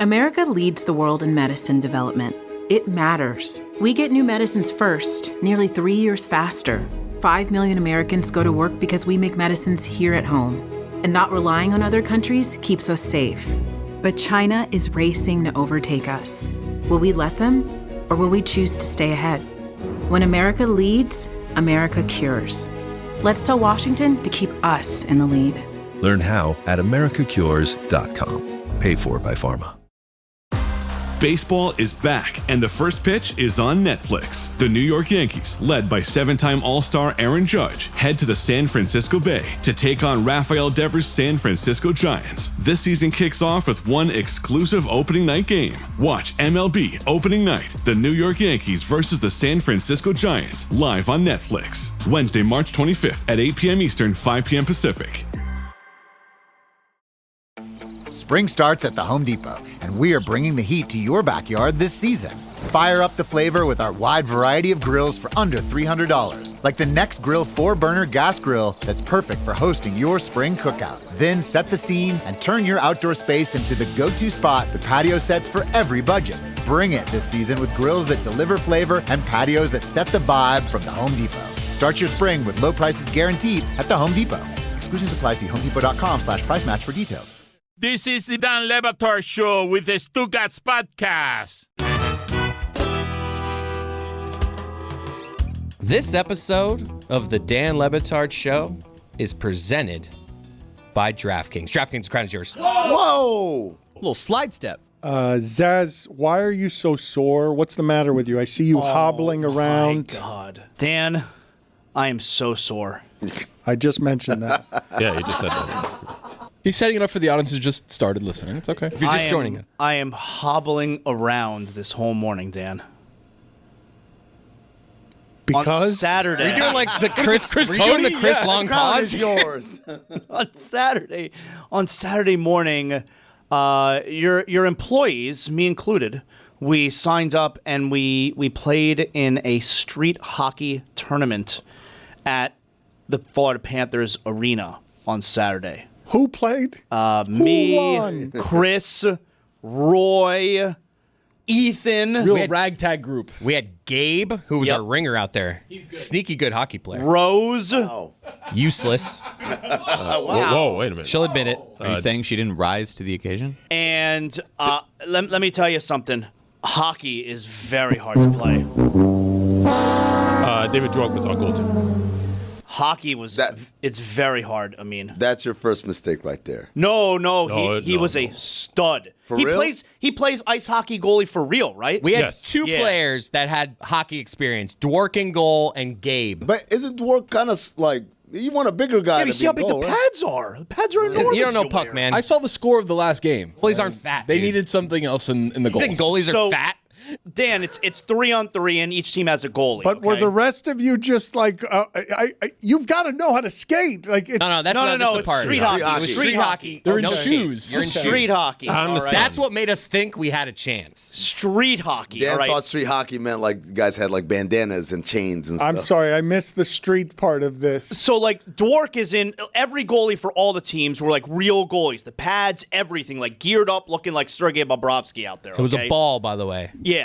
America leads the world in medicine development. It matters. We get new medicines first, nearly 3 years faster. 5 million Americans go to work because we make medicines here at home. And not relying on other countries keeps us safe. But China is racing to overtake us. Will we let them, or will we choose to stay ahead? When America leads, America cures. Let's tell Washington to keep us in the lead. Learn how at americacures.com. Paid for by Pharma. Baseball is back, and the first pitch is on Netflix. The New York Yankees, led by 7-time All-Star Aaron Judge, head to the San Francisco Bay to take on Rafael Devers' San Francisco Giants. This season kicks off with one exclusive opening night game. Watch MLB Opening Night, the New York Yankees versus the San Francisco Giants, live on Netflix. Wednesday, March 25th at 8 p.m. Eastern, 5 p.m. Pacific. Spring starts at the Home Depot, and we are bringing the heat to your backyard this season. Fire up the flavor with our wide variety of grills for under $300, like the Next Grill 4-burner gas grill that's perfect for hosting your spring cookout. Then set the scene and turn your outdoor space into the go-to spot with patio sets for every budget. Bring it this season with grills that deliver flavor and patios that set the vibe from the Home Depot. Start your spring with low prices guaranteed at the Home Depot. Exclusions apply. See homedepot.com/price match for details. This is the Dan Le Batard Show with the Stugotz podcast. This episode of the Dan Le Batard Show is presented by DraftKings. DraftKings, the crown is yours. Whoa! A little slide step. Zaz, why are you so sore? What's the matter with you? I see you hobbling around. My God. Dan, I am so sore. I just mentioned that. Yeah, you just said that. He's setting it up for the audience who just started listening. It's okay. If you're just joining it. I am hobbling around this whole morning, Dan. Because? On Saturday. Are you doing like the Chris long pause? Is yours. on Saturday morning, your employees, me included, we signed up and we played in a street hockey tournament at the Florida Panthers arena on Saturday. Who played? Me, won? Chris, Roy, Ethan. Real ragtag group. We had Gabe, who was our ringer out there. Sneaky good hockey player. Rose. Wow. Useless. Whoa, wait a minute. She'll admit it. Oh. Are you saying she didn't rise to the occasion? And let me tell you something. Hockey is very hard to play. David Drog was our goaltender. Hockey it's very hard, I mean. That's your first mistake right there. No, he was a stud. For real? He plays ice hockey goalie for real, right? We had two players that had hockey experience, Dwork in goal and Gabe. But isn't Dwork kind of like, you want a bigger guy you to see how big goal, the right? pads are. The pads are enormous. You don't know puck, man. I saw the score of the last game. Goalies aren't fat. They dude. needed something else in the goal. You think goalies are fat? Dan, it's 3-on-3, and each team has a goalie. But were the rest of you just like, you've got to know how to skate? Like, it's, No, that's it's the part. street hockey. It was street hockey. They're in No shoes. skates. You're in Street hockey. I understand. That's what made us think we had a chance. Street hockey. Dan all right. thought street hockey meant like you guys had like bandanas and chains and stuff. I'm sorry, I missed the street part of this. So, like, Dwork is in every goalie for all the teams were like real goalies. The pads, everything, like geared up, looking like Sergei Bobrovsky out there. It was a ball, by the way. Yeah.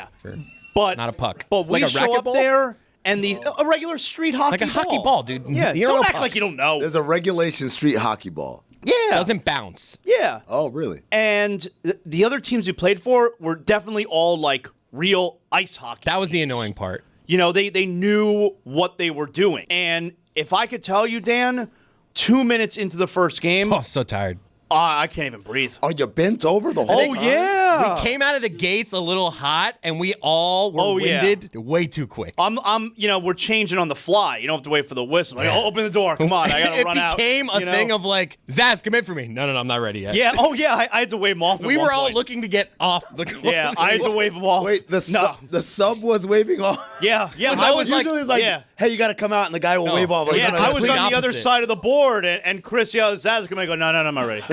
But not a puck. But we Like a show racket up ball? there and a regular street hockey Like a hockey ball, dude. Yeah, You don't know act puck. like you don't know. There's a regulation street hockey ball. Yeah. Doesn't bounce. Yeah. Oh, really? And the other teams we played for were definitely all like real ice hockey That was the teams. annoying part. You know, they knew what they were doing. And if I could tell you, Dan, 2 minutes into the first game, Oh, so tired. I can't even breathe. Are you bent over the whole time? Yeah. We came out of the gates a little hot, and we all were winded way too quick. We're changing on the fly. You don't have to wait for the whistle. Like, open the door. Come on, I gotta run out. It became a thing of like, Zaz, come in for me. No, I'm not ready yet. Yeah. Oh yeah. I had to wave him off. We were all looking to get off the court. Yeah, I had to wave him off. Wait, the sub was waving off? Yeah. I was usually like, hey, you got to come out, and the guy will wave off. Like, Yeah, no, I was on the opposite. other side of the board, and Chris yelled, Zaz, come in. I go, no, I'm not ready.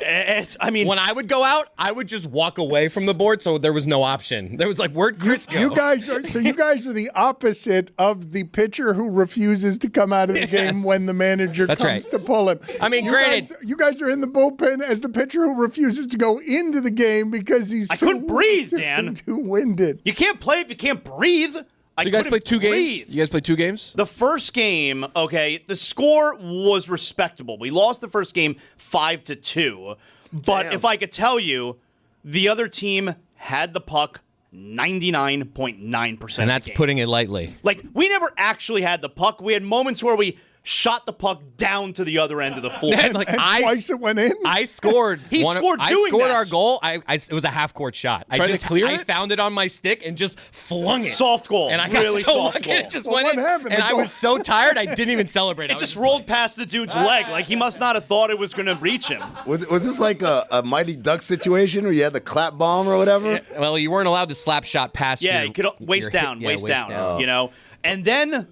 I mean, when I would go out, I would just walk away from the board, so there was no option. There was like, where'd Chris go? You guys are the opposite of the pitcher who refuses to come out of the game when the manager comes to pull him. I mean, you guys are in the bullpen as the pitcher who refuses to go into the game because he's couldn't breathe, Dan. Too winded. You can't play if you can't breathe. So you guys played 2 games? You guys played 2 games? The first game, okay, the score was respectable. We lost the first game 5-2. But if I could tell you, the other team had the puck 99.9%. And that's putting it lightly. Like, we never actually had the puck. We had moments where we shot the puck down to the other end of the floor. And twice it went in? I scored. He scored I doing scored that. our goal. It was a half-court shot. Tried to clear I it? found it on my stick and just flung it. Soft goal. And I got really so soft lucky. goal. It just Well, went what in. happened? And The I goal- was so tired, I didn't even celebrate. It just rolled past the dude's leg. Like, he must not have thought it was going to reach him. Was this like a Mighty Duck situation where you had the clap bomb or whatever? Yeah, well, you weren't allowed to slap shot past Yeah, your, you could waist down, waist down. you know? And then,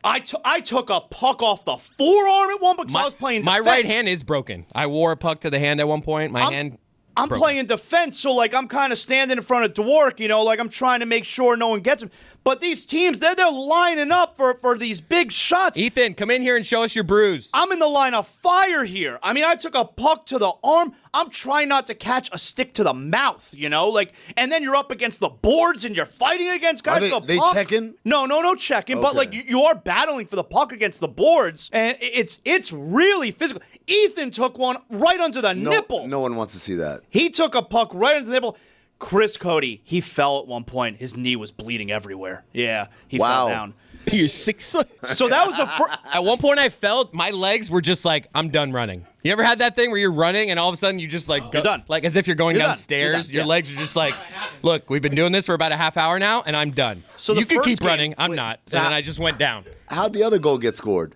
I took a puck off the forearm at one point because I was playing defense. My right hand is broken. I wore a puck to the hand at one point. I'm playing defense, so like I'm kind of standing in front of Dwork, like I'm trying to make sure no one gets him. But these teams, they're lining up for these big shots. Ethan, come in here and show us your bruise. I'm in the line of fire here. I mean, I took a puck to the arm. I'm trying not to catch a stick to the mouth, and then you're up against the boards and you're fighting against guys. Are they checking? No checking. But like you are battling for the puck against the boards, and it's really physical. Ethan took one right under the nipple. No one wants to see that. He took a puck right under the nipple. Chris Cody, he fell at one point. His knee was bleeding everywhere. Yeah, he fell down. You're 6. So that was At one point I felt my legs were just like, I'm done running. You ever had that thing where you're running and all of a sudden you just like go, You're done. Like as if you're going You're done. downstairs. You're done. Your legs are just like, look, we've been doing this for about a half hour now and I'm done. So you the can first keep game- running. I'm not. And then I just went down. How'd the other goal get scored?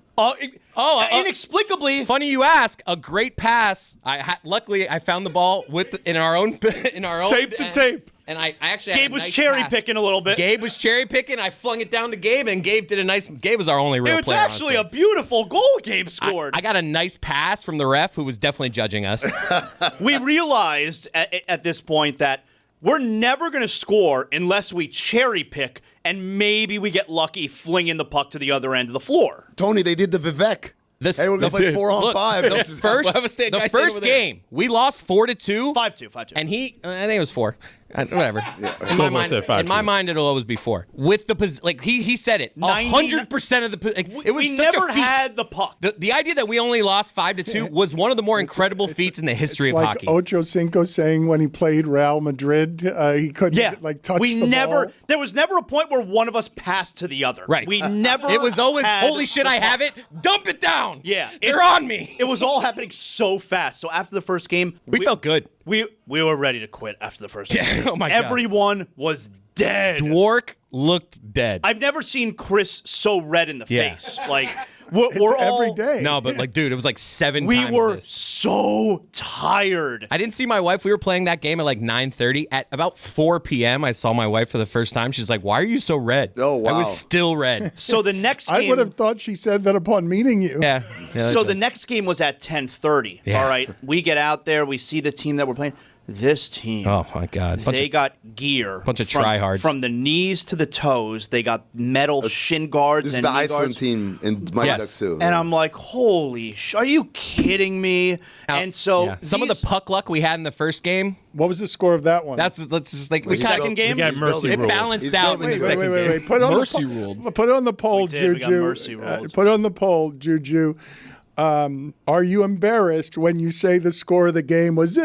Inexplicably. Funny you ask. A great pass. Luckily I found the ball in our own Tape to tape. And I actually had Gabe a was nice cherry pass. picking a little bit. Gabe was cherry picking. I flung it down to Gabe, and Gabe did a nice. Gabe was our only real It's player. actually honestly. a beautiful goal Gabe scored. I got a nice pass from the ref, who was definitely judging us. We realized at this point that we're never going to score unless we cherry pick and maybe we get lucky flinging the puck to the other end of the floor. Tony, they did the Vivek. Hey, we're going to play 4-on-5. The first game, we lost 4-2. 5-2. And I think it was 4. Whatever. In my mind, it'll always be 4. With the he said it. 100% of the it was we such never a feat. had the puck. The idea that we only lost 5-2 was one of the more incredible feats in the history It's of like hockey. Ocho Cinco saying when he played Real Madrid, he couldn't touch the ball. There was never a point where one of us passed to the other. Right. We never. It was always, had holy shit, the I puck. have it. Dump it down. Yeah, They're on me. It was all happening so fast. So after the first game, We felt good. We were ready to quit after the first game. Oh my God. Everyone was dead. Dwork looked dead. I've never seen Chris so red in the Yeah. face. Like we're all every day. No, but like, dude, it was like 7 We times were this. so tired. I didn't see my wife. We were playing that game at like 9:30. At about 4 p.m., I saw my wife for the first time. She's like, "Why are you so red?" Oh, wow. I was still red. So the next game, I would have thought she said that upon meeting you. Yeah. So the next game was at 10:30. Yeah. All right, we get out there. We see the team that we're playing. This team. Oh my God. They got gear. bunch of from, tryhards. From the knees to the toes. They got metal shin guards This is and the knee Iceland guards. team in Mighty Yes. Ducks too. And I'm like, holy are you kidding me? And so some of the puck luck we had in the first game. What was the score of that one? Let's just like we The kind second of game? We got mercy it ruled. balanced out in the second game. Wait. Put on Mercy the ruled. Put it on the poll, We did. We got Juju. mercy ruled. Put on the poll, Juju. Are you embarrassed when you say the score of the game was?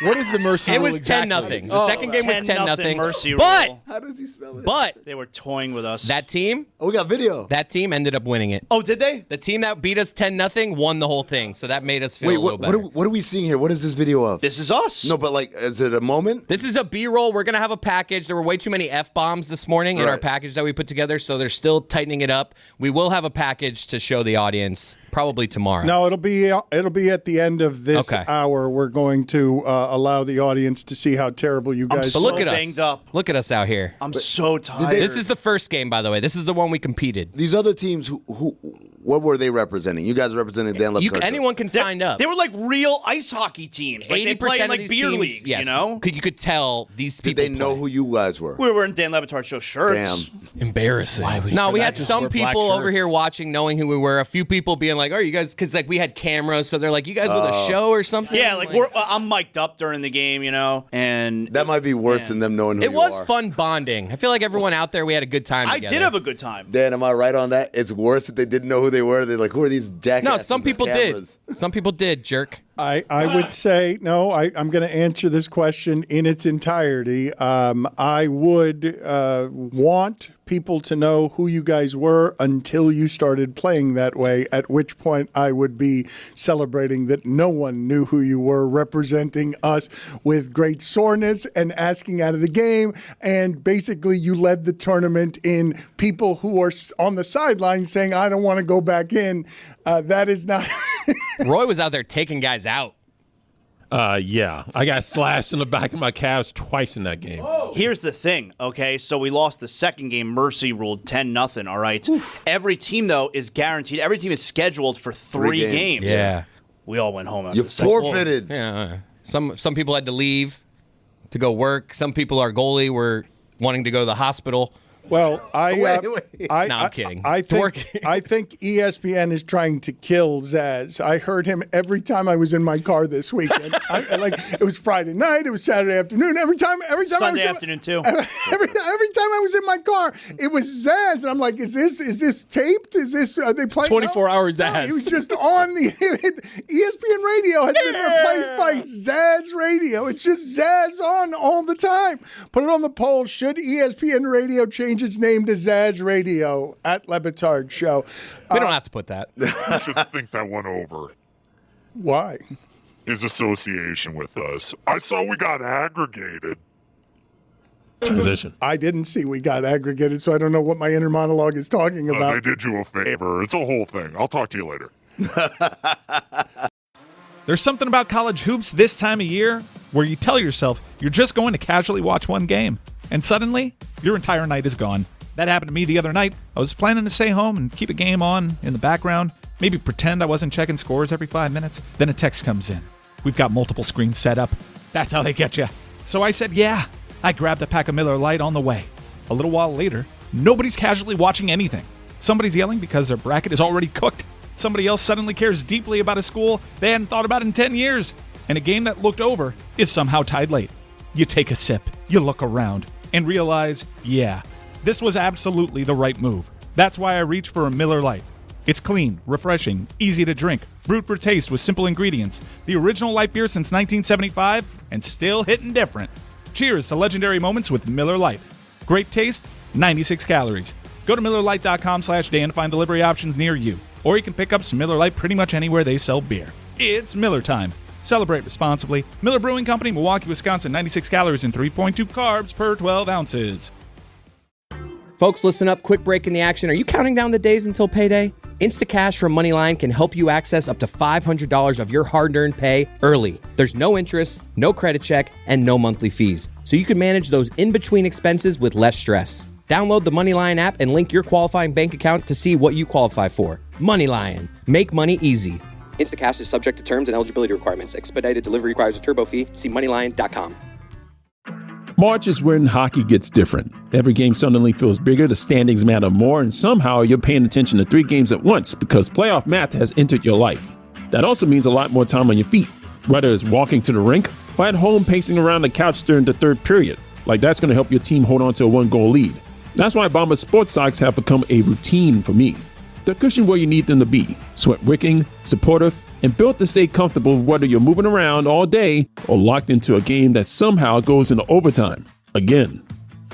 What is the mercy It rule was exactly? 10-0. The second game was 10-0. mercy But rule. How does he spell it? but They were toying with us. that team we got video. ended up winning it. Oh, did they? The team that beat us 10-0 won the whole thing. So that made us feel Wait, a little what better. are we seeing here? What is this video of? This is us. No, but like, is it a moment? This is a B-roll. We're going to have a package. There were way too many F-bombs this morning in our Right. package that we put together, so they're still tightening it up. We will have a package to show the audience probably tomorrow. No, it'll be at the end of this hour. We're going to allow the audience to see how terrible you guys. But look at banged us. up. Look at us out here. I'm so tired. they- This is the first game, by the way. This is the one we competed. These other teams, who What were they representing? You guys representing Dan Le Batard? Anyone can sign up. They were like real ice hockey teams. Like they play in like beer leagues, yes, you know? You could tell these people. Did they know who you guys were? We were wearing Dan Le Batard Show shirts. Damn. Embarrassing. No, we had some people over here watching, knowing who we were. A few people being like, "Oh, you guys," because like we had cameras, so they're like, "You guys with a show or something?" Yeah, like I'm mic'd up during the game, you know, and that might be worse than them knowing who you are. It was fun bonding. I feel like everyone out there, we had a good time together. I did have a good time. Dan, am I right on that? It's worse that they didn't know who they were. They're like, who are these jackasses? No, some people did. Some people did, jerk. I would say, no, I'm going to answer this question in its entirety. I would want people to know who you guys were until you started playing that way, at which point I would be celebrating that no one knew who you were, representing us with great soreness and asking out of the game. And basically you led the tournament in people who are on the sidelines saying, I don't want to go back in. That is not... Roy was out there taking guys out. Yeah, I got slashed in the back of my calves twice in that game. Here's the thing, okay? So we lost the second game. Mercy ruled 10-0, all right? Oof. Every team, though, is guaranteed. Every team is scheduled for 3 games. Yeah. We all went home after You the second. forfeited. Yeah. Some people had to leave to go work. Some people, our goalie, were wanting to go to the hospital. Well, No, I'm kidding. I think ESPN is trying to kill Zaz. I heard him every time I was in my car this weekend. It was Friday night, it was Saturday afternoon. Every time Sunday afternoon too. Every time I was in my car, it was Zaz, and I'm like, is this taped? Are they playing? 24-hour Zaz. No, he was just on the ESPN radio has been replaced by Zaz Radio. It's just Zaz on all the time. Put it on the poll. Should ESPN Radio change its name to Zaz Radio at Le Batard Show? We don't have to put that. You should think that one over. Why? His association with us. I saw we got aggregated. Transition. I didn't see we got aggregated, so I don't know what my inner monologue is talking about. They did you a favor. It's a whole thing. I'll talk to you later. There's something about college hoops this time of year where you tell yourself you're just going to casually watch one game, and suddenly your entire night is gone. That happened to me the other night. I was planning to stay home and keep a game on in the background, maybe pretend I wasn't checking scores every 5 minutes. Then a text comes in. We've got multiple screens set up. That's how they get you. So I said, yeah. I grabbed a pack of Miller Lite on the way. A little while later, nobody's casually watching anything. Somebody's yelling because their bracket is already cooked. Somebody else suddenly cares deeply about a school they hadn't thought about in 10 years. And a game that looked over is somehow tied late. You take a sip, you look around, and realize, yeah, this was absolutely the right move. That's why I reach for a Miller Lite. It's clean, refreshing, easy to drink, brewed for taste with simple ingredients. The original light beer since 1975, and still hitting different. Cheers to legendary moments with Miller Lite. Great taste, 96 calories. Go to MillerLite.com/Dan to find delivery options near you. Or you can pick up some Miller Lite pretty much anywhere they sell beer. It's Miller time. Celebrate responsibly. Miller Brewing Company, Milwaukee, Wisconsin. 96 calories and 3.2 carbs per 12 ounces. Folks, listen up. Quick break in the action. Are you counting down the days until payday? Instacash from Moneyline can help you access up to $500 of your hard-earned pay early. There's no interest, no credit check, and no monthly fees. So you can manage those in-between expenses with less stress. Download the Moneyline app and link your qualifying bank account to see what you qualify for. Moneyline. Make money easy. Instacash is subject to terms and eligibility requirements. Expedited delivery requires a turbo fee. See Moneyline.com. March is when hockey gets different. Every game suddenly feels bigger, the standings matter more, and somehow you're paying attention to 3 games at once because playoff math has entered your life. That also means a lot more time on your feet, whether it's walking to the rink or at home pacing around the couch during the third period. Like that's going to help your team hold on to a 1-goal lead. That's why Bombas sports socks have become a routine for me. They're cushioned where you need them to be, sweat wicking, supportive, and built to stay comfortable whether you're moving around all day or locked into a game that somehow goes into overtime again.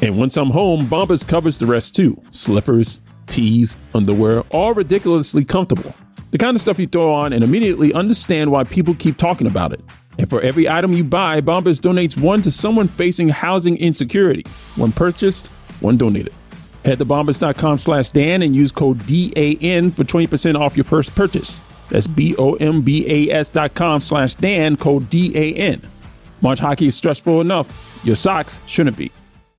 And once I'm home, Bombas covers the rest too. Slippers, tees, underwear, all ridiculously comfortable. The kind of stuff you throw on and immediately understand why people keep talking about it. And for every item you buy, Bombas donates one to someone facing housing insecurity. One purchased, one donated. Head to bombas.com/Dan and use code DAN for 20% off your first purchase. That's BOMBAS.com/Dan, code DAN. March hockey is stressful enough. Your socks shouldn't be.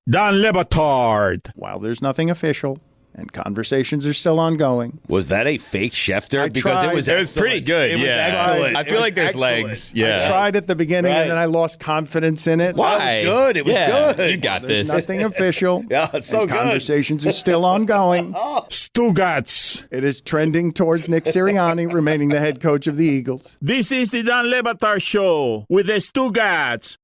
Dan Le Batard. While there's nothing official, And conversations are still ongoing. Was that a fake Schefter? Because it was pretty good. It was excellent. I feel like there's excellent. legs. Yeah. I tried at the beginning, and then I lost confidence in it. Why? It was good. It was good. You got There's this. nothing official. Yeah, it's so good. Conversations are still ongoing. Stugotz. It is trending towards Nick Sirianni remaining the head coach of the Eagles. This is the Dan Le Batard Show with the Stugotz.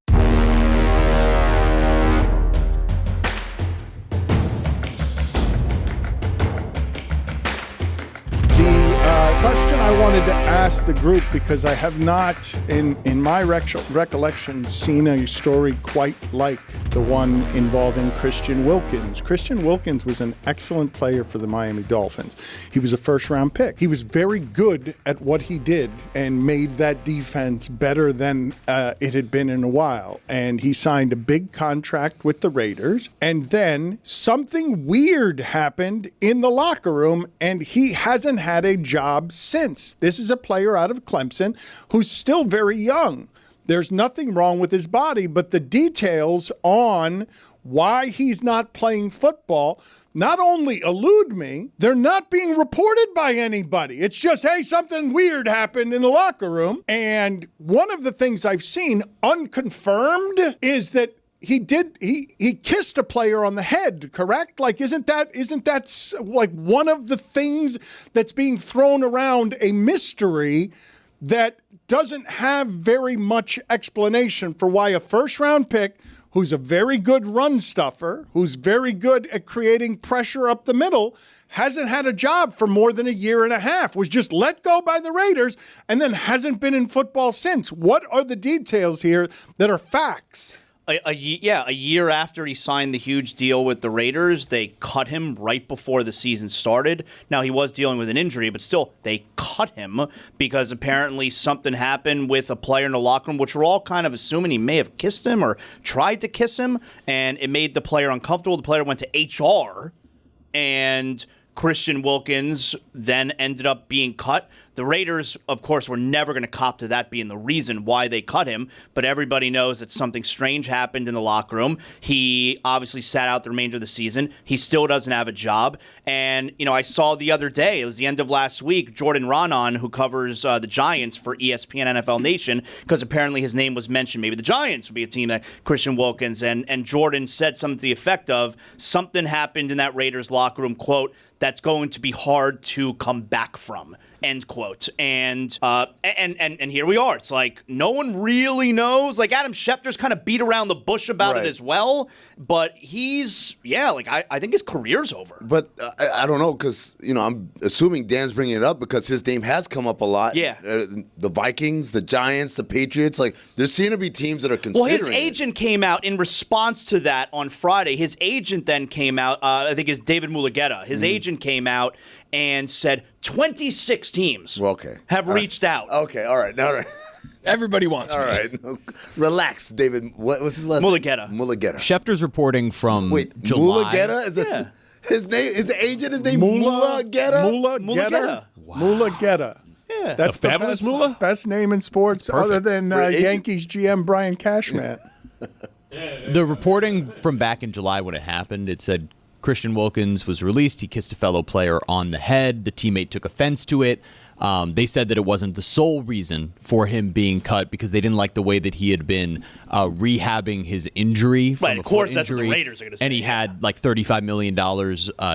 Question I wanted to ask the group, because I have not, in my recollection, seen a story quite like the one involving Christian Wilkins. Christian Wilkins was an excellent player for the Miami Dolphins. He was a first-round pick. He was very good at what he did and made that defense better than it had been in a while. And he signed a big contract with the Raiders. And then something weird happened in the locker room, and he hasn't had a job since. This is a player out of Clemson who's still very young. There's nothing wrong with his body, but the details on why he's not playing football not only elude me, they're not being reported by anybody. It's just, hey, something weird happened in the locker room. And one of the things I've seen unconfirmed is that he kissed a player on the head, correct? Like, isn't that like one of the things that's being thrown around, a mystery that doesn't have very much explanation for why a first-round pick who's a very good run stuffer, who's very good at creating pressure up the middle, hasn't had a job for more than a year and a half, was just let go by the Raiders, and then hasn't been in football since. What are the details here that are facts? A year after he signed the huge deal with the Raiders, they cut him right before the season started. Now, he was dealing with an injury, but still, they cut him because apparently something happened with a player in the locker room, which we're all kind of assuming he may have kissed him or tried to kiss him, and it made the player uncomfortable. The player went to HR, and Christian Wilkins then ended up being cut. The Raiders, of course, were never going to cop to that being the reason why they cut him, but everybody knows that something strange happened in the locker room. He obviously sat out the remainder of the season. He still doesn't have a job. And, I saw the other day, it was the end of last week, Jordan Raanan, who covers the Giants for ESPN NFL Nation, because apparently his name was mentioned. Maybe the Giants would be a team that Christian Wilkins, and Jordan said something to the effect of, something happened in that Raiders locker room, quote, that's going to be hard to come back from, end quote. And here we are. It's like no one really knows. Like Adam Schefter's kind of beat around the bush about it as well. But he's, I think his career's over. But I don't know, because, I'm assuming Dan's bringing it up because his name has come up a lot. Yeah. The Vikings, the Giants, the Patriots, like there seem to be teams that are considering Well, his agent came out in response to that on Friday. His agent then came out, I think it's David Mulugeta. His agent came out and said 26 teams have reached out. Okay, all right. Everybody wants me. All right. Relax, David. What was his last name? Mulugeta. Schefter's reporting from July. Mulugeta? His name, his agent is named Mulugeta? Mulugeta. Wow. Mulugeta. Yeah. That's the fabulous best name in sports other than Yankees GM Brian Cashman. The reporting from back in July when it happened, it said Christian Wilkins was released. He kissed a fellow player on the head. The teammate took offense to it. They said that it wasn't the sole reason for him being cut because they didn't like the way that he had been rehabbing his injury. Right, of course, that's what the Raiders are going to say. And he had like $35 million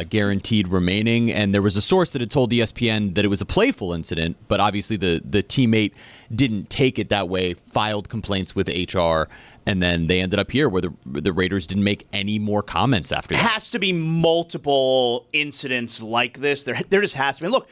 guaranteed remaining. And there was a source that had told ESPN that it was a playful incident, but obviously the teammate didn't take it that way, filed complaints with HR, and then they ended up here where the Raiders didn't make any more comments after that. Has to be multiple incidents like this. There just has to be. Look,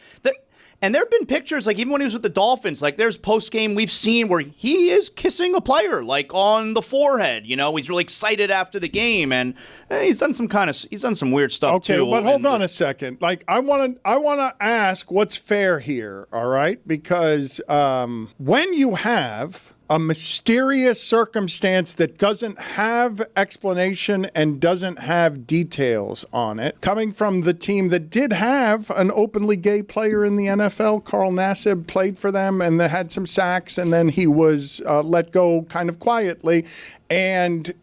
and there have been pictures, like even when he was with the Dolphins, like there's post-game we've seen where he is kissing a player, like on the forehead. He's really excited after the game, and he's done some weird stuff too. Okay, but hold on a second. Like I want to ask what's fair here, all right? Because when you have a mysterious circumstance that doesn't have explanation and doesn't have details on it, coming from the team that did have an openly gay player in the NFL, Carl Nassib played for them and they had some sacks, and then he was let go kind of quietly. And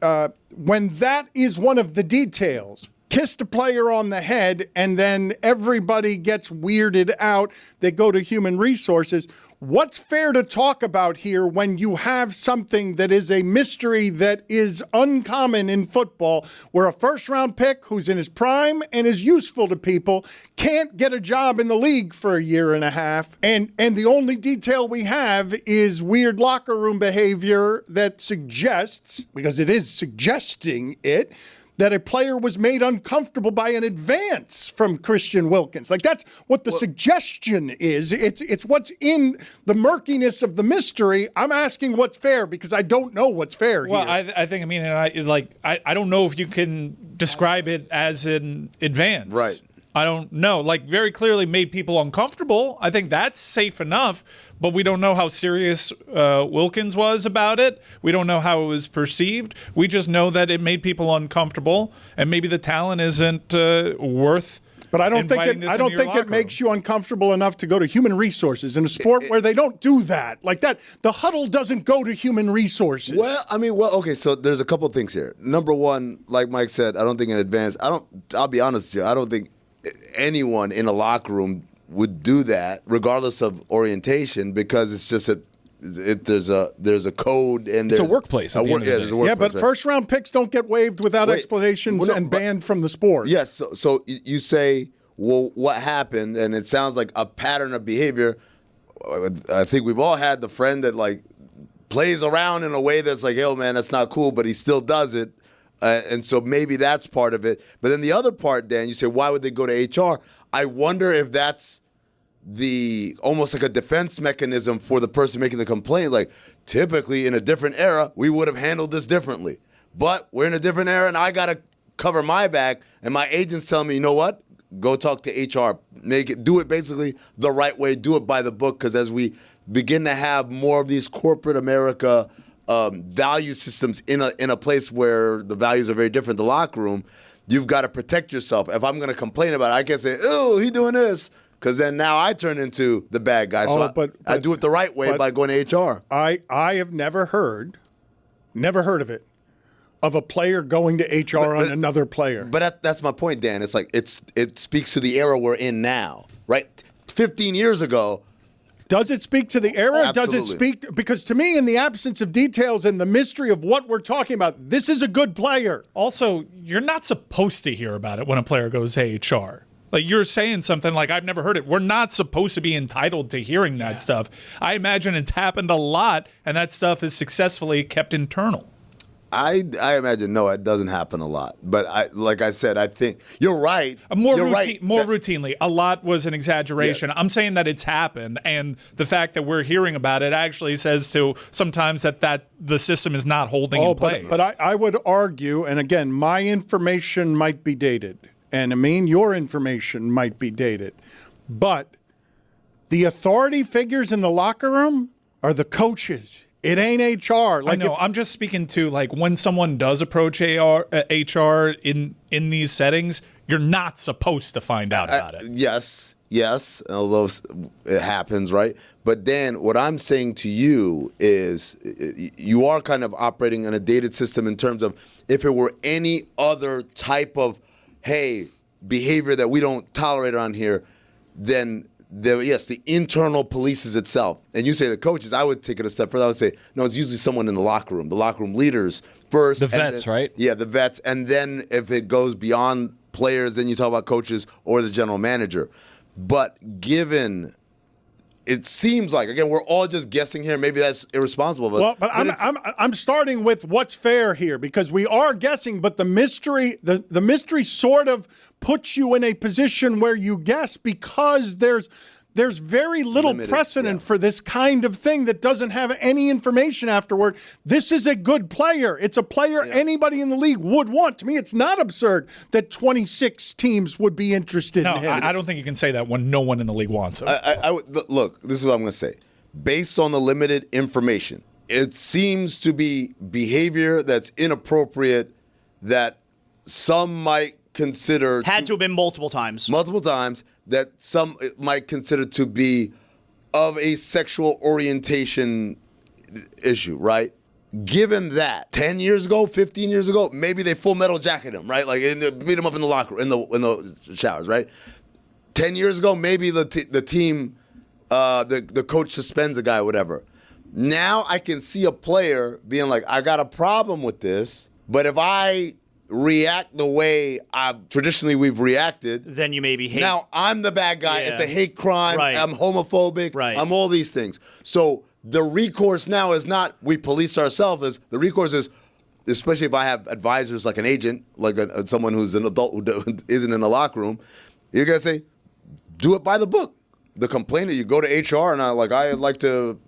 when that is one of the details, kissed a player on the head, and then everybody gets weirded out. They go to human resources. What's fair to talk about here when you have something that is a mystery that is uncommon in football, where a first-round pick who's in his prime and is useful to people can't get a job in the league for a year and a half, and the only detail we have is weird locker room behavior that suggests, because it is suggesting it, that a player was made uncomfortable by an advance from Christian Wilkins. Like, that's what the suggestion is. It's what's in the murkiness of the mystery. I'm asking what's fair because I don't know what's fair here. Well, I think, I don't know if you can describe it as an advance. Right. I don't know. Like, very clearly made people uncomfortable. I think that's safe enough, but we don't know how serious Wilkins was about it. We don't know how it was perceived. We just know that it made people uncomfortable, and maybe the talent isn't worth. But I don't think it makes you uncomfortable enough to go to human resources in a sport where they don't do that. Like that, the huddle doesn't go to human resources. Okay, so there's a couple things here. Number one, like Mike said, I don't think in advance, I'll be honest with you, I don't think anyone in a locker room would do that regardless of orientation, because it's just there's a code and it's a workplace. There's a workplace. Yeah, but first round picks don't get waived without explanations and banned from the sport. Yes, so you say, well, what happened? And it sounds like a pattern of behavior. I think we've all had the friend that like plays around in a way that's like, "Hey, man, that's not cool," but he still does it. And so maybe that's part of it. But then the other part, Dan, you say, why would they go to HR? I wonder if that's almost like a defense mechanism for the person making the complaint. Like, typically in a different era, we would have handled this differently. But we're in a different era, and I got to cover my back. And my agent's telling me, you know what? Go talk to HR. Do it basically the right way. Do it by the book. Because as we begin to have more of these corporate America value systems in a place where the values are very different, the locker room, you've got to protect yourself. If I'm going to complain about it, I can't say, "Oh, he doing this," because then now I turn into the bad guy. So I do it the right way by going to HR. I have never heard of it, of a player going to HR on another player. But that's my point, Dan. It's like it speaks to the era we're in now, right? 15 years ago. Does it speak to the era? Absolutely. Does it speak? Because to me, in the absence of details and the mystery of what we're talking about, this is a good player. Also, you're not supposed to hear about it when a player goes to HR. Like, you're saying something like, I've never heard it. We're not supposed to be entitled to hearing that stuff. I imagine it's happened a lot, and that stuff is successfully kept internal. I imagine no, it doesn't happen a lot. But like I said, I think you're right. Routinely, a lot was an exaggeration. Yeah. I'm saying that it's happened, and the fact that we're hearing about it actually says to sometimes that the system is not holding in place. But I would argue, and again, my information might be dated, and Amin, your information might be dated, but the authority figures in the locker room are the coaches. It ain't HR. Like, I know. I'm just speaking to, like, when someone does approach HR in these settings, you're not supposed to find out about it. Yes, although it happens, right? But Dan, what I'm saying to you is you are kind of operating in a dated system in terms of if it were any other type of, behavior that we don't tolerate around here, then the internal polices itself. And you say the coaches, I would take it a step further. I would say, no, it's usually someone in the locker room leaders first. The vets, right? Yeah, the vets. And then if it goes beyond players, then you talk about coaches or the general manager. But given, it seems like, again, we're all just guessing here. Maybe that's irresponsible. But I'm starting with what's fair here, because we are guessing, but the mystery sort of puts you in a position where you guess, because there's very little precedent for this kind of thing that doesn't have any information afterward. This is a good player. It's a player anybody in the league would want. To me, it's not absurd that 26 teams would be interested in him. I don't think you can say that when no one in the league wants him. Look, this is what I'm going to say. Based on the limited information, it seems to be behavior that's inappropriate that some might consider had to have been multiple times that some might consider to be of a sexual orientation issue, right? given that 10 years ago, 15 years ago, maybe they full metal jacket him, right? Like beat him up in the locker in the showers, right? 10 years ago, maybe the team, the coach suspends a guy, or whatever. Now I can see a player being like, I got a problem with this, but if I react the way we've reacted, then you maybe hate. Now I'm the bad guy. Yeah. It's a hate crime. Right. I'm homophobic. Right. I'm all these things. So the recourse now is not we police ourselves. The recourse is, especially if I have advisors like an agent, like someone who's an adult who isn't in the locker room, you're going to say, do it by the book. The complainant, you go to HR and I'd like to,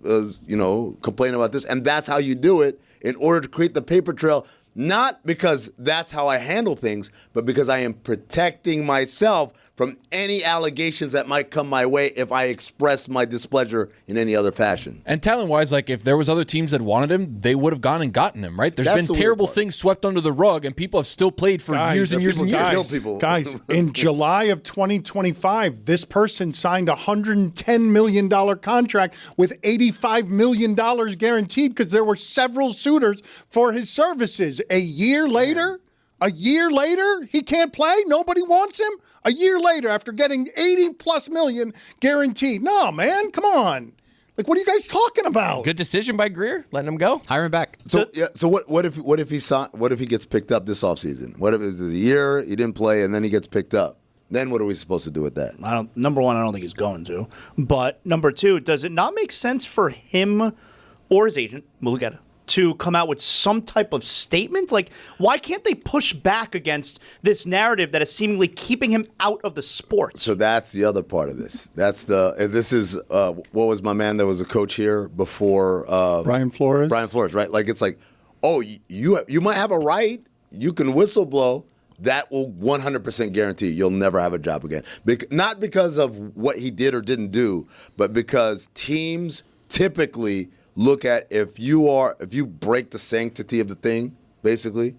complain about this. And that's how you do it in order to create the paper trail. Not because that's how I handle things, but because I am protecting myself from any allegations that might come my way if I express my displeasure in any other fashion. And talent-wise, like if there was other teams that wanted him, they would have gone and gotten him, right? There's been terrible things swept under the rug, and people have still played for years and years and years. Guys, in July of 2025, this person signed a $110 million contract with $85 million guaranteed because there were several suitors for his services. A year later, he can't play? Nobody wants him? A year later, after getting $80+ million guaranteed. No, man, come on. Like, what are you guys talking about? Good decision by Greer, letting him go. Hire him back. So what if he gets picked up this offseason? What if it's a year he didn't play and then he gets picked up? Then what are we supposed to do with that? Number one, I don't think he's going to. But number two, does it not make sense for him or his agent, Mulugeta, to come out with some type of statement? Like, why can't they push back against this narrative that is seemingly keeping him out of the sport? So that's the other part of this. This is what was my man that was a coach here before? Brian Flores. Brian Flores, right? Like, it's like, oh, you might have a right. You can whistleblow. That will 100% guarantee you'll never have a job again. Not because of what he did or didn't do, but because teams typically look at if you break the sanctity of the thing, basically,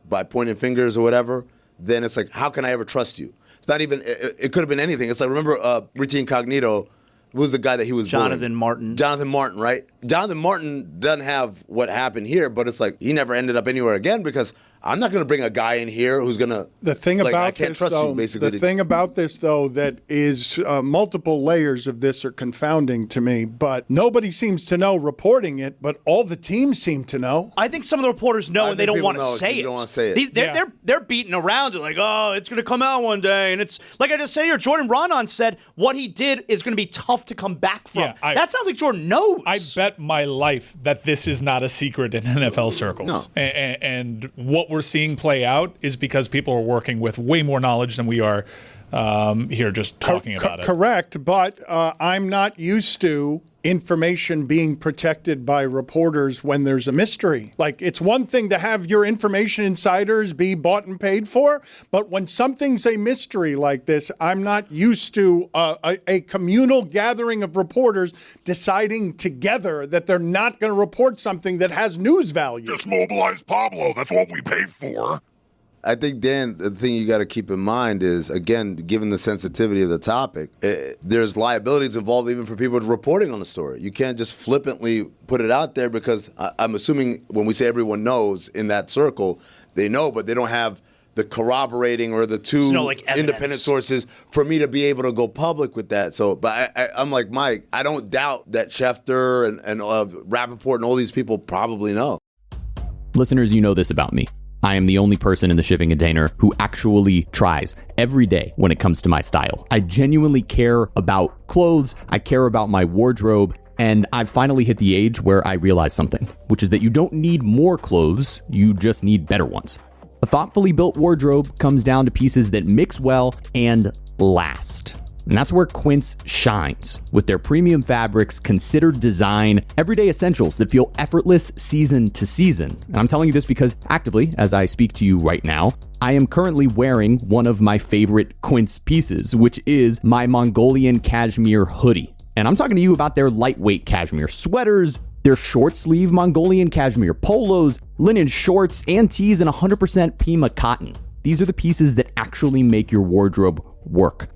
by pointing fingers or whatever, then it's like, how can I ever trust you? It's not even, it could have been anything. It's like, remember Richie Incognito, who was the guy that he was Jonathan bullying? Jonathan Martin, right? Jonathan Martin doesn't have what happened here, but it's like, he never ended up anywhere again because I'm not going to bring a guy in here who's going to. The thing about I can't this, trust though, you, basically. the thing about this, though, that is multiple layers of this are confounding to me. But nobody seems to know reporting it, but all the teams seem to know. I think some of the reporters know and they don't want to say it. Don't want to say it. They're beating around it like, oh, it's going to come out one day, and it's like I just said here. Jordan Ronan said what he did is going to be tough to come back from. Yeah, that sounds like Jordan knows. I bet my life that this is not a secret in NFL circles. No. And what we're seeing play out is because people are working with way more knowledge than we are here just talking about it. Correct, but I'm not used to information being protected by reporters when there's a mystery. Like, it's one thing to have your information insiders be bought and paid for, but when something's a mystery like this, I'm not used to a communal gathering of reporters deciding together that they're not going to report something that has news value. Just mobilize Pablo. That's what we paid for. I think, Dan, the thing you got to keep in mind is, again, given the sensitivity of the topic, there's liabilities involved even for people reporting on the story. You can't just flippantly put it out there because I'm assuming when we say everyone knows in that circle, they know, but they don't have the corroborating or the two independent sources for me to be able to go public with that. So, but I'm like, Mike, I don't doubt that Schefter and Rappaport and all these people probably know. Listeners, you know this about me. I am the only person in the shipping container who actually tries every day when it comes to my style. I genuinely care about clothes. I care about my wardrobe. And I've finally hit the age where I realize something, which is that you don't need more clothes. You just need better ones. A thoughtfully built wardrobe comes down to pieces that mix well and last. And that's where Quince shines, with their premium fabrics, considered design, everyday essentials that feel effortless season to season. And I'm telling you this because actively, as I speak to you right now, I am currently wearing one of my favorite Quince pieces, which is my Mongolian cashmere hoodie. And I'm talking to you about their lightweight cashmere sweaters, their short sleeve Mongolian cashmere polos, linen shorts, and tees in 100% Pima cotton. These are the pieces that actually make your wardrobe work.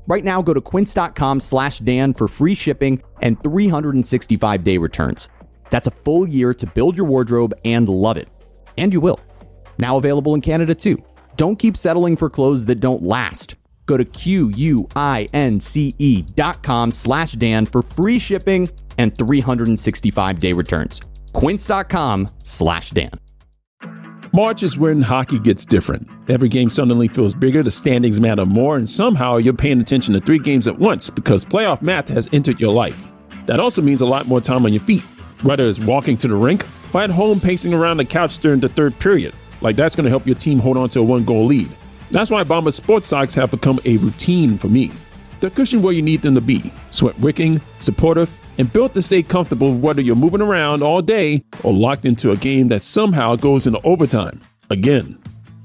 Right now, go to quince.com/Dan for free shipping and 365-day returns. That's a full year to build your wardrobe and love it. And you will. Now available in Canada too. Don't keep settling for clothes that don't last. Go to quince.com/Dan for free shipping and 365-day returns. Quince.com/Dan. March is when hockey gets different. Every game suddenly feels bigger, the standings matter more, and somehow you're paying attention to 3 games at once because playoff math has entered your life. That also means a lot more time on your feet, whether it's walking to the rink or at home pacing around the couch during the third period. Like that's going to help your team hold on to a 1-goal lead. That's why Bombas sports socks have become a routine for me. They're cushioned where you need them to be, sweat wicking, supportive, and built to stay comfortable whether you're moving around all day or locked into a game that somehow goes into overtime. Again.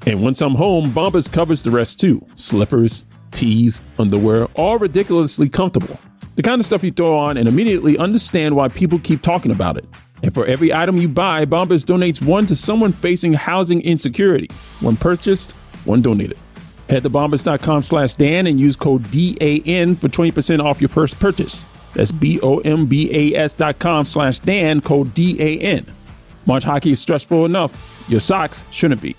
And once I'm home, Bombas covers the rest too. Slippers, tees, underwear, all ridiculously comfortable. The kind of stuff you throw on and immediately understand why people keep talking about it. And for every item you buy, Bombas donates one to someone facing housing insecurity. One purchased, one donated. Head to bombas.com/Dan and use code DAN for 20% off your first purchase. That's BOMBAS.com/Dan, code DAN. March hockey is stressful enough. Your socks shouldn't be.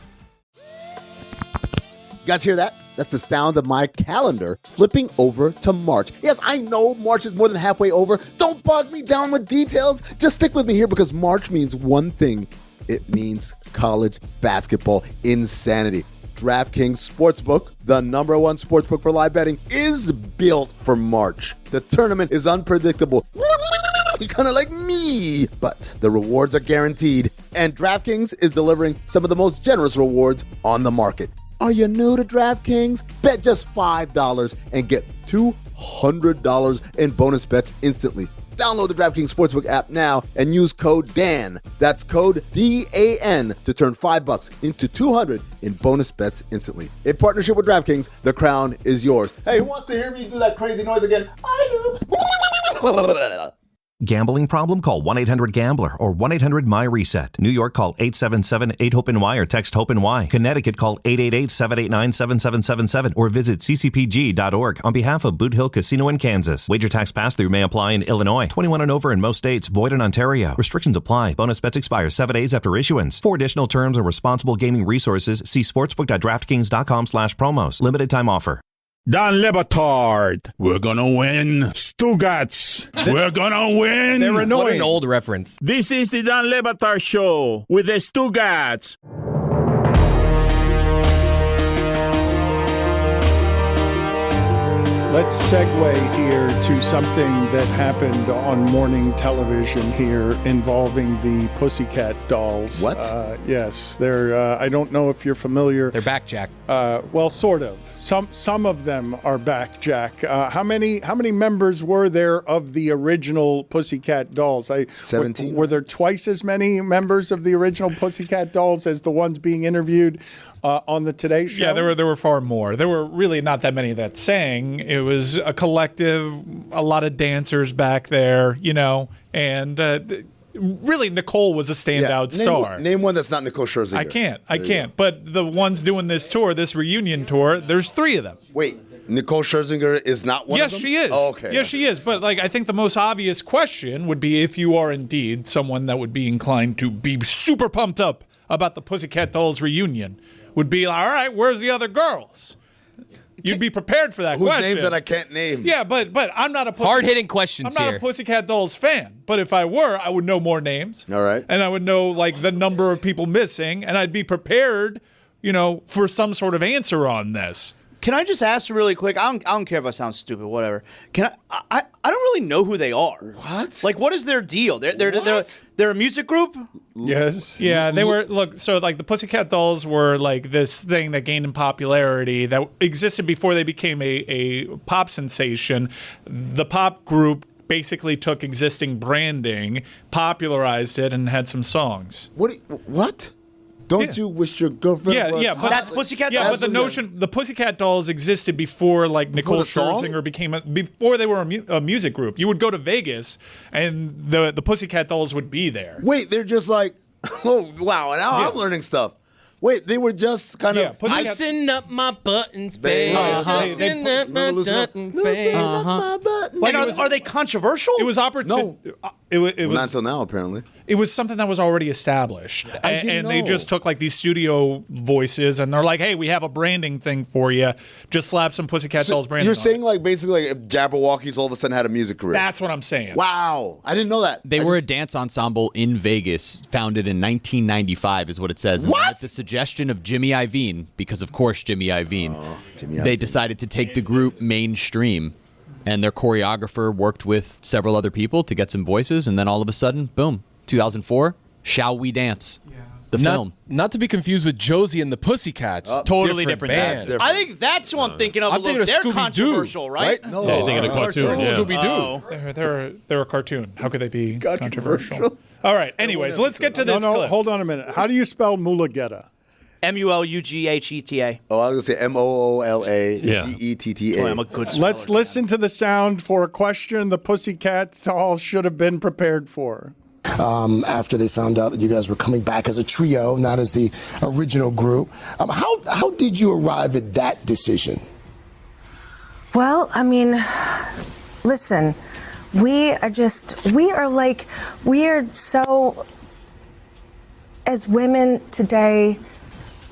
You guys hear that? That's the sound of my calendar flipping over to March. Yes, I know March is more than halfway over. Don't bog me down with details. Just stick with me here because March means one thing. It means college basketball insanity. DraftKings Sportsbook, the #1 sportsbook for live betting, is built for March. The tournament is unpredictable. Kind of like me, but the rewards are guaranteed. And DraftKings is delivering some of the most generous rewards on the market. Are you new to DraftKings? Bet just $5 and get $200 in bonus bets instantly. Download the DraftKings Sportsbook app now and use code DAN. That's code DAN to turn $5 into $200 in bonus bets instantly. In partnership with DraftKings, the crown is yours. Hey, who wants to hear me do that crazy noise again? I do. Gambling problem? Call 1-800-GAMBLER or 1-800-MY-RESET. New York, call 877-8-HOPE-NY or text HOPE-NY. Connecticut, call 888-789-7777 or visit ccpg.org on behalf of Boot Hill Casino in Kansas. Wager tax pass-through may apply in Illinois. 21 and over in most states. Void in Ontario. Restrictions apply. Bonus bets expire 7 days after issuance. For additional terms and responsible gaming resources, see sportsbook.draftkings.com/promos. Limited time offer. Dan Le Batard. We're gonna win. Stugotz. We're gonna win. They're annoying. What an old reference. This is the Dan Le Batard Show with the Stugotz. Let's segue here to something that happened on morning television here involving the Pussycat Dolls. What? Yes, they're. I don't know if you're familiar. They're back, Jack. Well, sort of. Some of them are back, Jack. How many members were there of the original Pussycat Dolls? 17. Were there twice as many members of the original Pussycat Dolls as the ones being interviewed on the Today Show? Yeah, there were far more. There were really not that many that sang. It was a collective, a lot of dancers back there, and really Nicole was a standout star. Name one that's not Nicole Scherzinger. I can't. But the ones doing this tour, this reunion tour, there's 3 of them. Wait, Nicole Scherzinger is not one of them? Yes, she is. Oh, okay. Yes, she is. But I think the most obvious question would be if you are indeed someone that would be inclined to be super pumped up about the Pussycat Dolls reunion, would be like, all right, where's the other girls? You'd be prepared for that question. Whose names that I can't name? Yeah, but I'm not a hard-hitting questions I'm not a Pussycat Dolls fan. But if I were, I would know more names. All right. And I would know the number of people missing, and I'd be prepared, for some sort of answer on this. Can I just ask really quick? I don't care if I sound stupid, whatever. Can I don't really know who they are. What? What is their deal? They're a music group? Yes. Yeah, they were. Look, so the Pussycat Dolls were this thing that gained in popularity that existed before they became a pop sensation. The pop group basically took existing branding, popularized it, and had some songs. What? Don't you wish your girlfriend was but that's Pussycat Dolls? Yeah, but the Pussycat Dolls existed before Nicole Scherzinger before they were a music group. You would go to Vegas and the Pussycat Dolls would be there. Wait, they're just oh wow, now I'm learning stuff. Wait, they were just kind of icing up my buttons, babe. Icing up my buttons. Are they controversial? It was opportune. No. It was not until now, apparently. It was something that was already established. And they just took like these studio voices and they're like, hey, we have a branding thing for you. Just slap some Pussycat Dolls branding. You're saying like basically like Jabberwockies all of a sudden had a music career. That's what I'm saying. Wow. I didn't know that. They were a dance ensemble in Vegas, founded in 1995 is what it says. And at the suggestion of Jimmy Iovine, because of course Jimmy Iovine, they decided to take the group mainstream. And their choreographer worked with several other people to get some voices. And then all of a sudden, boom. 2004, Shall We Dance? The film. Not to be confused with Josie and the Pussycats. Totally different band. I think that's who I'm thinking of. I'm thinking of They're Scooby-Doo, controversial, right? No, Yeah, thinking of cartoon. Yeah. Scooby-Doo. They're a cartoon. How could they be controversial? All right. Anyways, let's get to this clip. Hold on a minute. How do you spell Mulugeta? Mulugheta. Oh, I was going to say Moolagetta. Boy, I'm a good speller. Let's listen to the sound for a question the Pussycat Dolls should have been prepared for. After they found out that you guys were coming back as a trio, not as the original group. How did you arrive at that decision? Well, I mean, listen, we are so, as women today,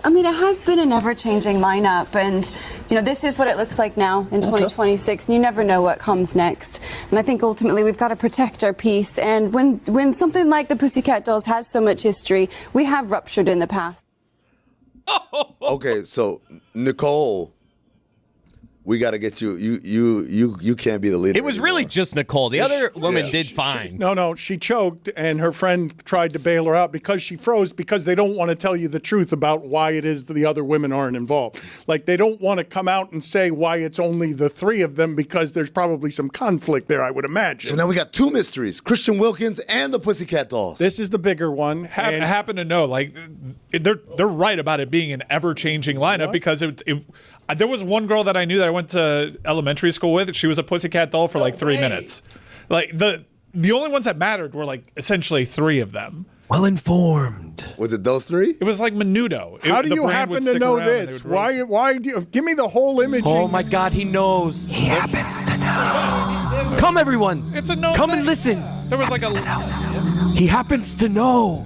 I mean, it has been an ever-changing lineup, and this is what it looks like now in 2026. And you never know what comes next. And I think ultimately we've got to protect our peace. And when something like the Pussycat Dolls has so much history, we have ruptured in the past. Okay, so Nicole, we got to get you. You can't be the leader. It was really just Nicole. The other woman did fine. No, she choked, and her friend tried to bail her out because she froze because they don't want to tell you the truth about why it is that the other women aren't involved. Like, they don't want to come out and say why it's only the three of them because there's probably some conflict there, I would imagine. So now we got two mysteries, Christian Wilkins and the Pussycat Dolls. This is the bigger one. I happen to know, like, they're right about it being an ever-changing lineup because there was one girl that I knew that I went to elementary school with. She was a Pussycat Doll for like 3 minutes. Like the only ones that mattered were like essentially three of them. Well informed. Was it those three? It was like Menudo. How do you happen to know this? Why do you give me the whole imaging? Oh my God, he knows. He happens to know. Come everyone. It's a no. Come and listen. There was like He happens to know.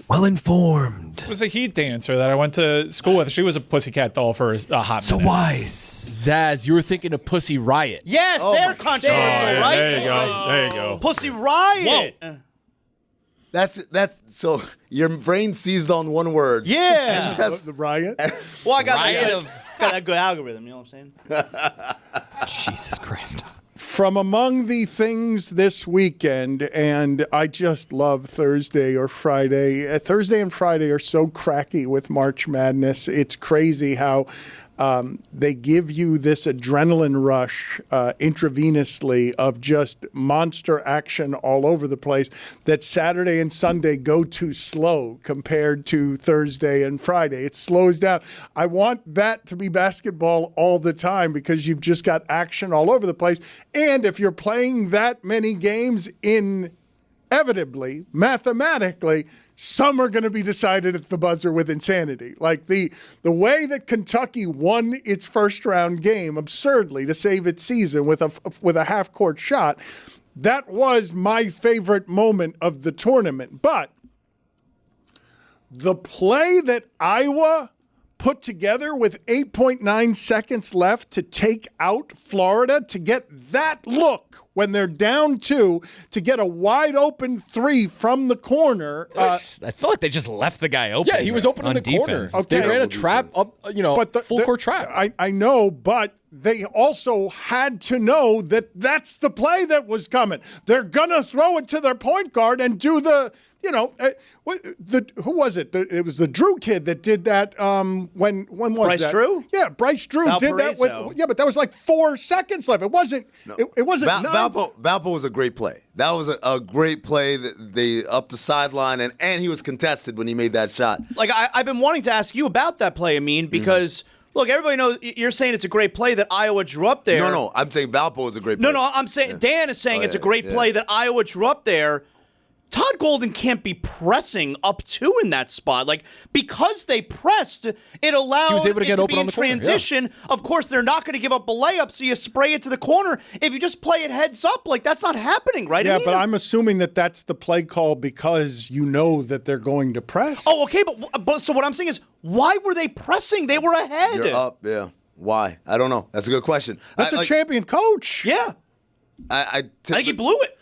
Well informed. It was a heat dancer that I went to school with. She was a Pussycat Doll for a hot minute. wise. Zaz, you were thinking of Pussy Riot. Yes, they're controversial, right? There you go. There you go. Pussy Riot. Whoa. That's so your brain seized on one word. Yeah. And that's the riot. Well, I got that good algorithm. You know what I'm saying? Jesus Christ. From among the things this weekend, and I just love Thursday or Friday. Thursday and Friday are so cracky with March Madness. It's crazy how they give you this adrenaline rush intravenously of just monster action all over the place that Saturday and Sunday go too slow compared to Thursday and Friday. It slows down. I want that to be basketball all the time because you've just got action all over the place. And if you're playing that many games inevitably, mathematically, some are going to be decided at the buzzer with insanity. Like the way that Kentucky won its first round game absurdly to save its season with a half court shot, that was my favorite moment of the tournament. But the play that Iowa put together with 8.9 seconds left to take out Florida, to get that look when they're down 2, to get a wide open 3 from the corner. I feel like they just left the guy open. Yeah, he was open in the corner. Okay. They ran a trap up, full court trap. I know, but they also had to know that that's the play that was coming. They're going to throw it to their point guard and do who was it? It was the Drew kid that did that. When was Bryce that? Drew? Yeah, Bryce Drew did that with. Yeah, but that was like 4 seconds left. It wasn't. No. It wasn't. Valpo was a great play. That was a great play that they up the sideline and he was contested when he made that shot. Like I've been wanting to ask you about that play, Amin, because. Look, everybody knows you're saying it's a great play that Iowa drew up there. No, I'm saying Valpo is a great play. No, I'm saying Dan is saying it's a great play that Iowa drew up there Todd Golden can't be pressing up 2 in that spot. Like, because they pressed, it allowed He was able to get open be on in the corner, transition. Of course, they're not going to give up a layup, so you spray it to the corner. If you just play it heads up, like, that's not happening, right? Yeah, but I'm assuming that that's the play call because you know that they're going to press. Oh, okay, but so what I'm saying is, why were they pressing? They were ahead. You're up, yeah. Why? I don't know. That's a good question. That's a champion coach. Yeah. I think he blew it.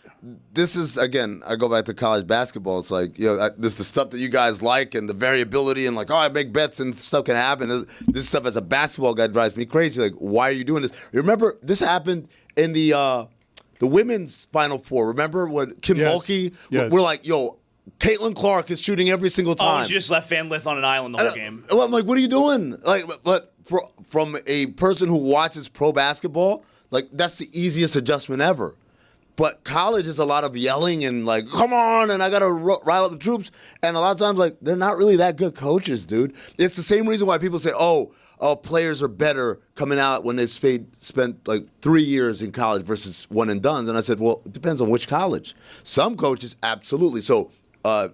This is, again, I go back to college basketball. It's like, this is the stuff that you guys like and the variability and like, I make bets and stuff can happen. This stuff as a basketball guy drives me crazy. Like, why are you doing this? Remember, this happened in the women's Final Four. Remember when Kim Mulkey, we're like, yo, Caitlin Clark is shooting every single time. Oh, she just left Van Lith on an island the whole game. I'm like, what are you doing? Like, but from a person who watches pro basketball, like, that's the easiest adjustment ever. But college is a lot of yelling and like, come on, and I got to rile up the troops. And a lot of times, like, they're not really that good coaches, dude. It's the same reason why people say, oh, players are better coming out when they've spent like 3 years in college versus one and done. And I said, well, it depends on which college. Some coaches, absolutely. So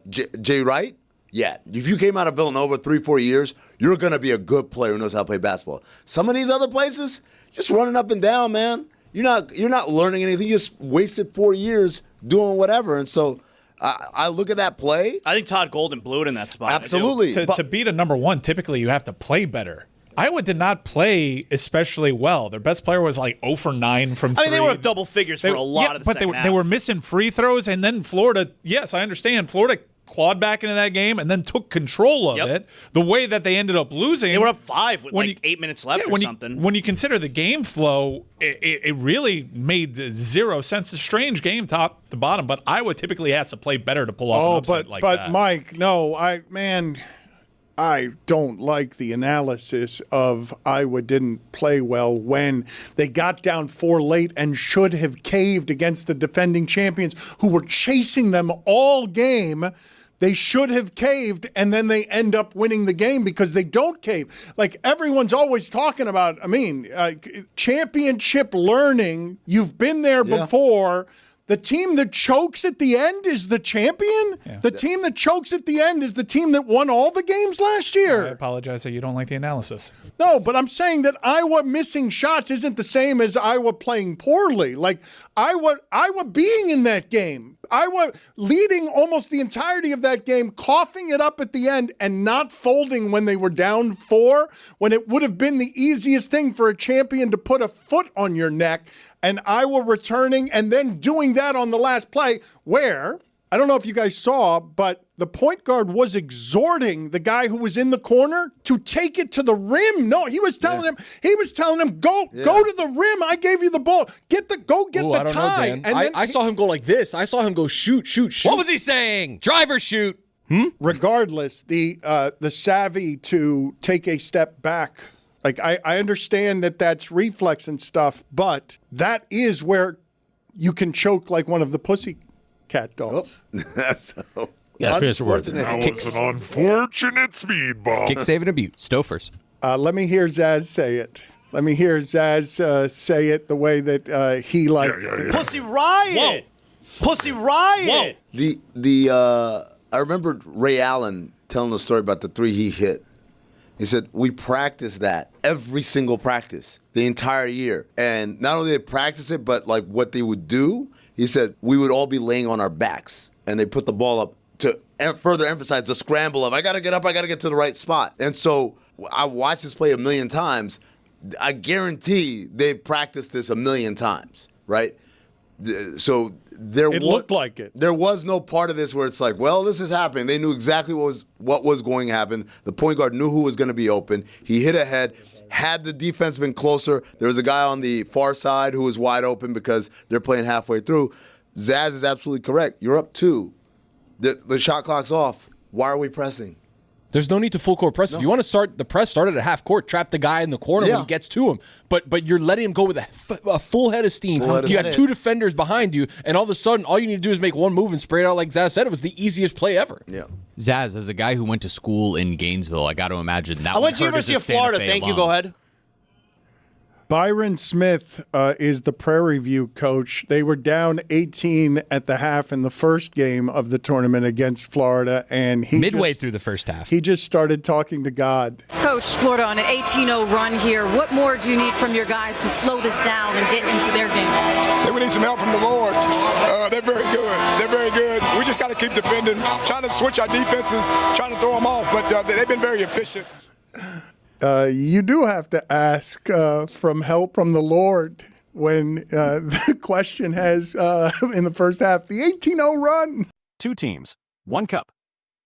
Jay Wright, yeah. If you came out of Villanova 3-4 years, you're going to be a good player who knows how to play basketball. Some of these other places, just running up and down, man. You're not learning anything. You just wasted 4 years doing whatever. And so I look at that play. I think Todd Golden blew it in that spot. Absolutely. To beat a number one, typically you have to play better. Iowa did not play especially well. Their best player was like 0 for 9 from 3. I mean, they were up double figures for a lot of the second half. They were missing free throws, and then Florida, yes, I understand, Florida clawed back into that game and then took control of it. The way that they ended up losing. They were up 5 with 8 minutes left or something. When you consider the game flow, it really made 0 sense. A strange game top to bottom, but Iowa typically has to play better to pull off an upset like that. But Mike, no, I don't like the analysis of Iowa didn't play well when they got down 4 late and should have caved against the defending champions who were chasing them all game. They should have caved, and then they end up winning the game because they don't cave. Like, everyone's always talking about, championship learning. You've been there before. The team that chokes at the end is the champion? Yeah. The team that chokes at the end is the team that won all the games last year. I apologize that you don't like the analysis. No, but I'm saying that Iowa missing shots isn't the same as Iowa playing poorly. Like, Iowa being in that game, Iowa leading almost the entirety of that game, coughing it up at the end and not folding when they were down 4, when it would have been the easiest thing for a champion to put a foot on your neck. And Iowa returning and then doing that on the last play where, I don't know if you guys saw, but the point guard was exhorting the guy who was in the corner to take it to the rim. No, he was telling him, go to the rim. I gave you the ball. Go get the tie. And I saw him go like this. I saw him go shoot. What was he saying? Drive or shoot? Regardless, the savvy to take a step back. Like, I understand that that's reflex and stuff, but that is where you can choke like one of the Pussycat Dolls. That was an unfortunate speedball. Kick, save, and abuse. Stofers. Let me hear Zaz say it. Let me hear Zaz say it the way that he liked it. Pussy Riot! Whoa. Pussy Riot! Whoa. I remember Ray Allen telling the story about the 3 he hit. He said, we practiced that every single practice, the entire year. And not only did they practice it, but like what they would do, he said, we would all be laying on our backs. And they put the ball up to further emphasize the scramble of, I got to get up, I got to get to the right spot. And so I watched this play 1,000,000 times. I guarantee they've practiced this 1,000,000 times, right? So it looked like it. There was no part of this where it's like, well, this is happening. They knew exactly what was going to happen. The point guard knew who was going to be open. He hit ahead. Had the defense been closer, there was a guy on the far side who was wide open because they're playing halfway through. Zaz is absolutely correct. You're up 2. The shot clock's off. Why are we pressing? There's no need to full court press. No. If you want to start the press, start at half court, trap the guy in the corner when he gets to him. But you're letting him go with a full head of steam. You got 2 defenders behind you, and all of a sudden, all you need to do is make one move and spray it out like Zaz said. It was the easiest play ever. Yeah. Zaz, as a guy who went to school in Gainesville, I got to imagine that. I went to University of Florida. Thank you. Go ahead. Byron Smith is the Prairie View coach. They were down 18 at the half in the first game of the tournament against Florida, and midway through the first half, he just started talking to God. Coach, Florida on an 18-0 run here. What more do you need from your guys to slow this down and get into their game? They would need some help from the Lord. They're very good. They're very good. We just got to keep defending, trying to switch our defenses, trying to throw them off, but they've been very efficient. You do have to ask from help from the Lord when the question has, in the first half, the 18-0 run. 2 teams, 1 cup.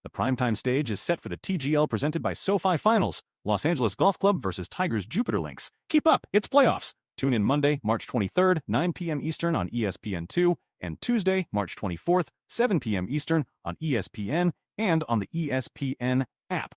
The primetime stage is set for the TGL presented by SoFi Finals, Los Angeles Golf Club versus Tigers Jupiter Links. Keep up, it's playoffs. Tune in Monday, March 23rd, 9 p.m. Eastern on ESPN2, and Tuesday, March 24th, 7 p.m. Eastern on ESPN and on the ESPN app.